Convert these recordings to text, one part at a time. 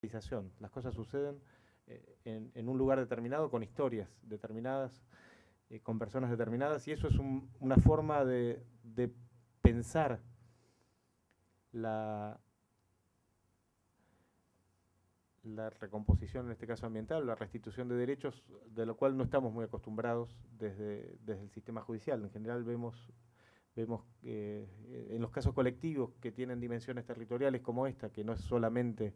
sistematización. Las cosas suceden en un lugar determinado, con historias determinadas, con personas determinadas, y eso es una forma de pensar la recomposición, en este caso ambiental, la restitución de derechos, de lo cual no estamos muy acostumbrados desde el sistema judicial. En general vemos en los casos colectivos que tienen dimensiones territoriales como esta, que no es solamente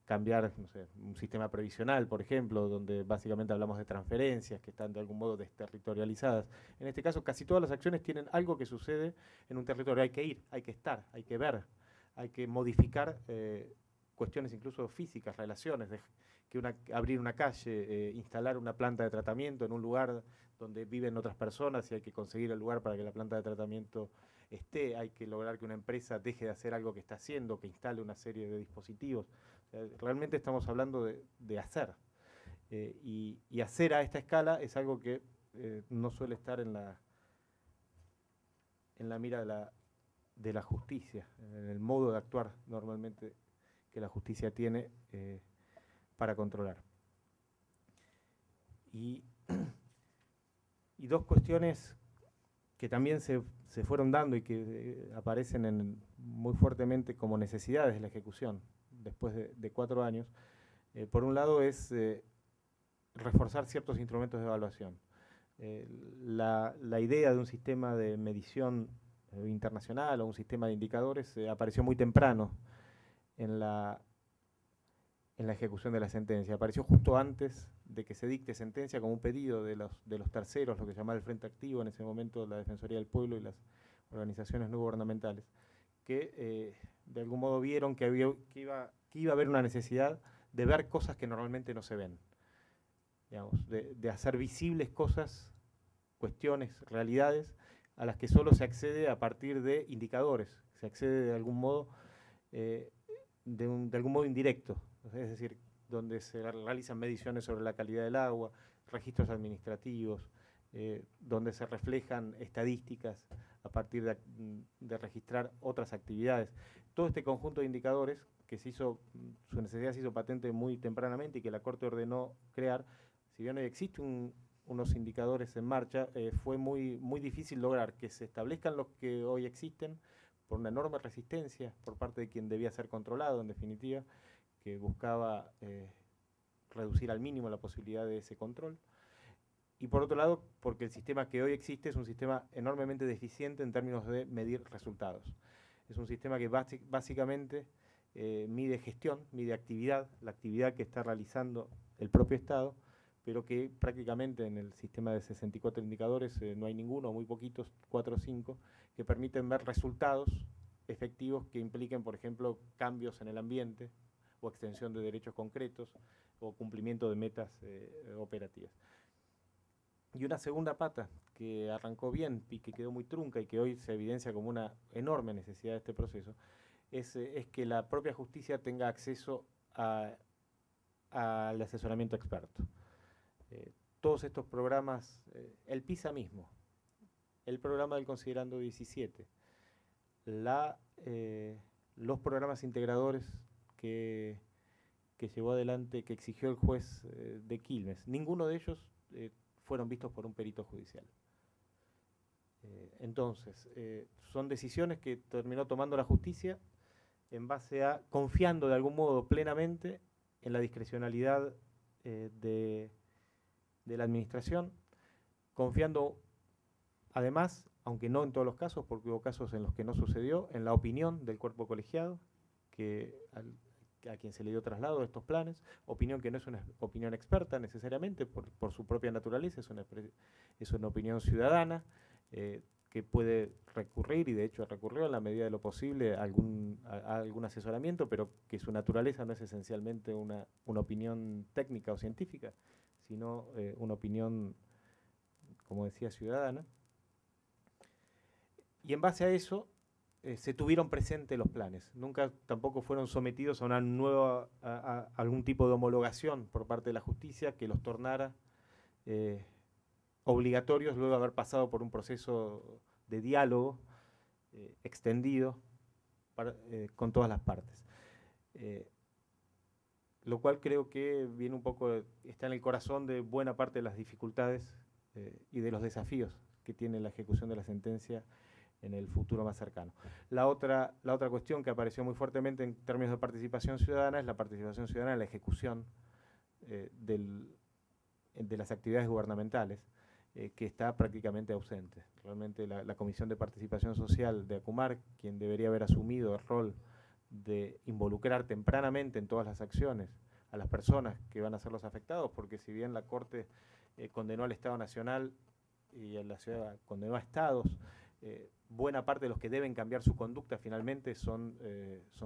cambiar, no sé, un sistema previsional, por ejemplo, donde básicamente hablamos de transferencias que están de algún modo desterritorializadas. En este caso, casi todas las acciones tienen algo que sucede en un territorio. Hay que ir, hay que estar, hay que ver, hay que modificar cuestiones incluso físicas, relaciones, abrir una calle, instalar una planta de tratamiento en un lugar donde viven otras personas y hay que conseguir el lugar para que la planta de tratamiento esté, hay que lograr que una empresa deje de hacer algo que está haciendo, que instale una serie de dispositivos. O sea, realmente estamos hablando de hacer. Y hacer a esta escala es algo que no suele estar en la mira de la justicia, en el modo de actuar normalmente que la justicia tiene para controlar. Y dos cuestiones que también se fueron dando y que aparecen muy fuertemente como necesidades de la ejecución después de 4 años. Por un lado es reforzar ciertos instrumentos de evaluación. La idea de un sistema de medición internacional o un sistema de indicadores apareció muy temprano en la ejecución de la sentencia. Apareció justo antes de que se dicte sentencia como un pedido de los terceros, lo que se llamaba el Frente Activo, en ese momento la Defensoría del Pueblo y las organizaciones no gubernamentales, que de algún modo vieron que iba a haber una necesidad de ver cosas que normalmente no se ven. Digamos, de hacer visibles cosas, cuestiones, realidades, a las que solo se accede a partir de indicadores. Se accede de algún modo, de algún modo indirecto. Es decir, donde se realizan mediciones sobre la calidad del agua, registros administrativos, donde se reflejan estadísticas a partir de registrar otras actividades. Todo este conjunto de indicadores que su necesidad se hizo patente muy tempranamente y que la Corte ordenó crear, si bien hoy existen unos indicadores en marcha, fue muy difícil lograr que se establezcan los que hoy existen por una enorme resistencia por parte de quien debía ser controlado, en definitiva, que buscaba reducir al mínimo la posibilidad de ese control. Y por otro lado, porque el sistema que hoy existe es un sistema enormemente deficiente en términos de medir resultados. Es un sistema que básicamente mide gestión, mide actividad, la actividad que está realizando el propio Estado, pero que prácticamente en el sistema de 64 indicadores no hay ninguno, muy poquitos, 4 o 5, que permiten ver resultados efectivos que impliquen, por ejemplo, cambios en el ambiente o extensión de derechos concretos o cumplimiento de metas operativas. Y una segunda pata que arrancó bien y que quedó muy trunca y que hoy se evidencia como una enorme necesidad de este proceso es que la propia justicia tenga acceso al asesoramiento experto. Todos estos programas, el PISA mismo, el programa del Considerando 17, los programas integradores que llevó adelante, que exigió el juez de Quilmes, ninguno de ellos fueron vistos por un perito judicial. Entonces, son decisiones que terminó tomando la justicia en base a, confiando de algún modo plenamente en la discrecionalidad de la administración, confiando además, aunque no en todos los casos, porque hubo casos en los que no sucedió, en la opinión del cuerpo colegiado, a quien se le dio traslado de estos planes, opinión que no es una opinión experta necesariamente por su propia naturaleza, es una opinión ciudadana que puede recurrir, y de hecho recurrió en la medida de lo posible a algún asesoramiento, pero que su naturaleza no es esencialmente una opinión técnica o científica, sino una opinión, como decía, ciudadana. Y en base a eso se tuvieron presentes los planes. Nunca tampoco fueron sometidos a una nueva, a algún tipo de homologación por parte de la justicia que los tornara obligatorios luego de haber pasado por un proceso de diálogo extendido con todas las partes. lo cual creo que viene un poco, está en el corazón de buena parte de las dificultades y de los desafíos que tiene la ejecución de la sentencia en el futuro más cercano. La otra cuestión que apareció muy fuertemente en términos de participación ciudadana es la participación ciudadana en la ejecución de las actividades gubernamentales, que está prácticamente ausente. Realmente la Comisión de Participación Social de ACUMAR, quien debería haber asumido el rol de involucrar tempranamente en todas las acciones a las personas que van a ser los afectados, porque si bien la Corte condenó al Estado Nacional y a la ciudad condenó a estados, buena parte de los que deben cambiar su conducta finalmente son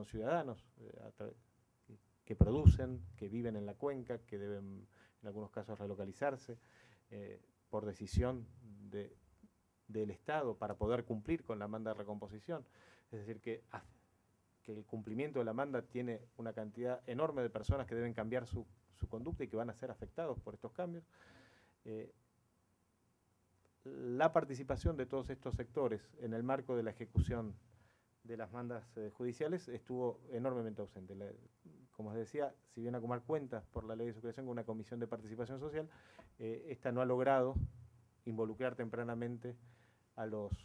ciudadanos que producen, que viven en la cuenca, que deben en algunos casos relocalizarse por decisión del Estado para poder cumplir con la manda de recomposición. Es decir, que el cumplimiento de la manda tiene una cantidad enorme de personas que deben cambiar su conducta y que van a ser afectados por estos cambios. La participación de todos estos sectores en el marco de la ejecución de las mandas judiciales estuvo enormemente ausente. Como os decía, si bien ACUMAR cuenta por la ley de su creación con una comisión de participación social, esta no ha logrado involucrar tempranamente a los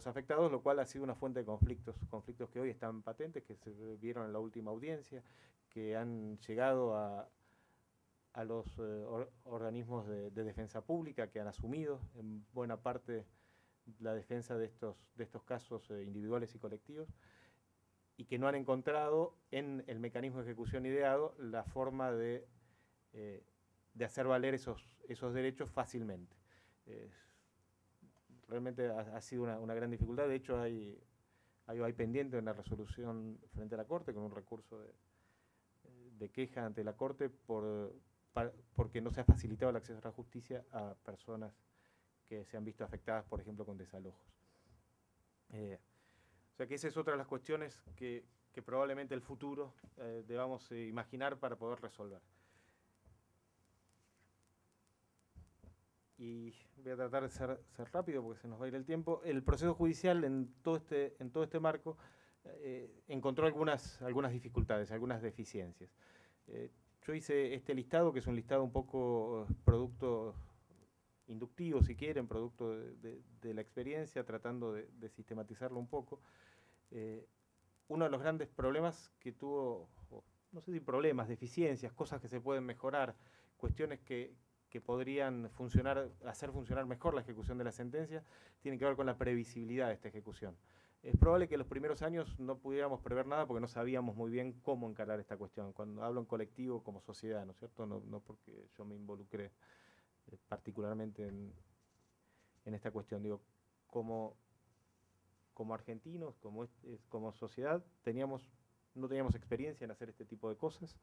afectados, lo cual ha sido una fuente de conflictos que hoy están patentes, que se vieron en la última audiencia, que han llegado a los organismos de defensa pública, que han asumido en buena parte la defensa de estos casos individuales y colectivos, y que no han encontrado en el mecanismo de ejecución ideado la forma de hacer valer esos derechos fácilmente. Realmente ha sido una gran dificultad. De hecho, hay pendiente una resolución frente a la Corte con un recurso de queja ante la Corte porque no se ha facilitado el acceso a la justicia a personas que se han visto afectadas, por ejemplo, con desalojos. O sea que esa es otra de las cuestiones que probablemente el futuro debamos imaginar para poder resolver. Y voy a tratar de ser rápido porque se nos va a ir el tiempo. El proceso judicial en todo este marco encontró algunas dificultades, algunas deficiencias. Yo hice este listado, que es un listado un poco producto inductivo, si quieren, producto de la experiencia, tratando de sistematizarlo un poco. Uno de los grandes problemas que tuvo, no sé si problemas, deficiencias, cosas que se pueden mejorar, cuestiones que podrían hacer funcionar mejor la ejecución de la sentencia, tienen que ver con la previsibilidad de esta ejecución. Es probable que en los primeros años no pudiéramos prever nada porque no sabíamos muy bien cómo encarar esta cuestión. Cuando hablo en colectivo, como sociedad, ¿no es cierto? No porque yo me involucré particularmente en esta cuestión. Digo, como argentinos, como sociedad, no teníamos experiencia en hacer este tipo de cosas.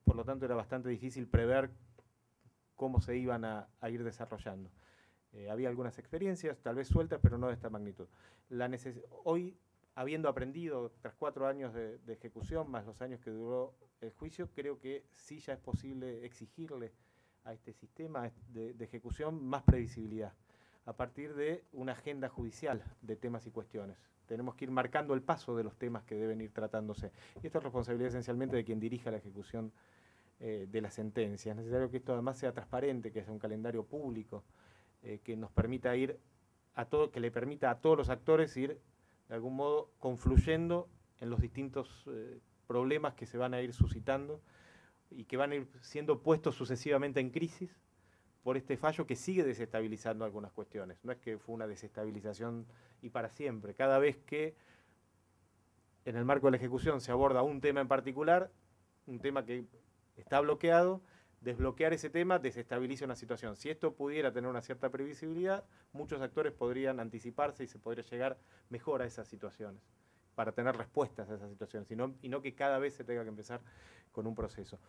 Por lo tanto, era bastante difícil prever cómo se iban a ir desarrollando. Había algunas experiencias, tal vez sueltas, pero no de esta magnitud. Hoy, habiendo aprendido, tras 4 años de ejecución, más los años que duró el juicio, creo que sí ya es posible exigirle a este sistema de ejecución más previsibilidad, a partir de una agenda judicial de temas y cuestiones. Tenemos que ir marcando el paso de los temas que deben ir tratándose. Y esto es responsabilidad esencialmente de quien dirija la ejecución de la sentencia. Es necesario que esto además sea transparente, que sea un calendario público, que nos permita que le permita a todos los actores ir de algún modo confluyendo en los distintos problemas que se van a ir suscitando y que van a ir siendo puestos sucesivamente en crisis por este fallo que sigue desestabilizando algunas cuestiones. No es que fue una desestabilización y para siempre. Cada vez que en el marco de la ejecución se aborda un tema en particular, un tema que está bloqueado, desbloquear ese tema desestabiliza una situación. Si esto pudiera tener una cierta previsibilidad, muchos actores podrían anticiparse y se podría llegar mejor a esas situaciones, para tener respuestas a esas situaciones, y no que cada vez se tenga que empezar con un proceso.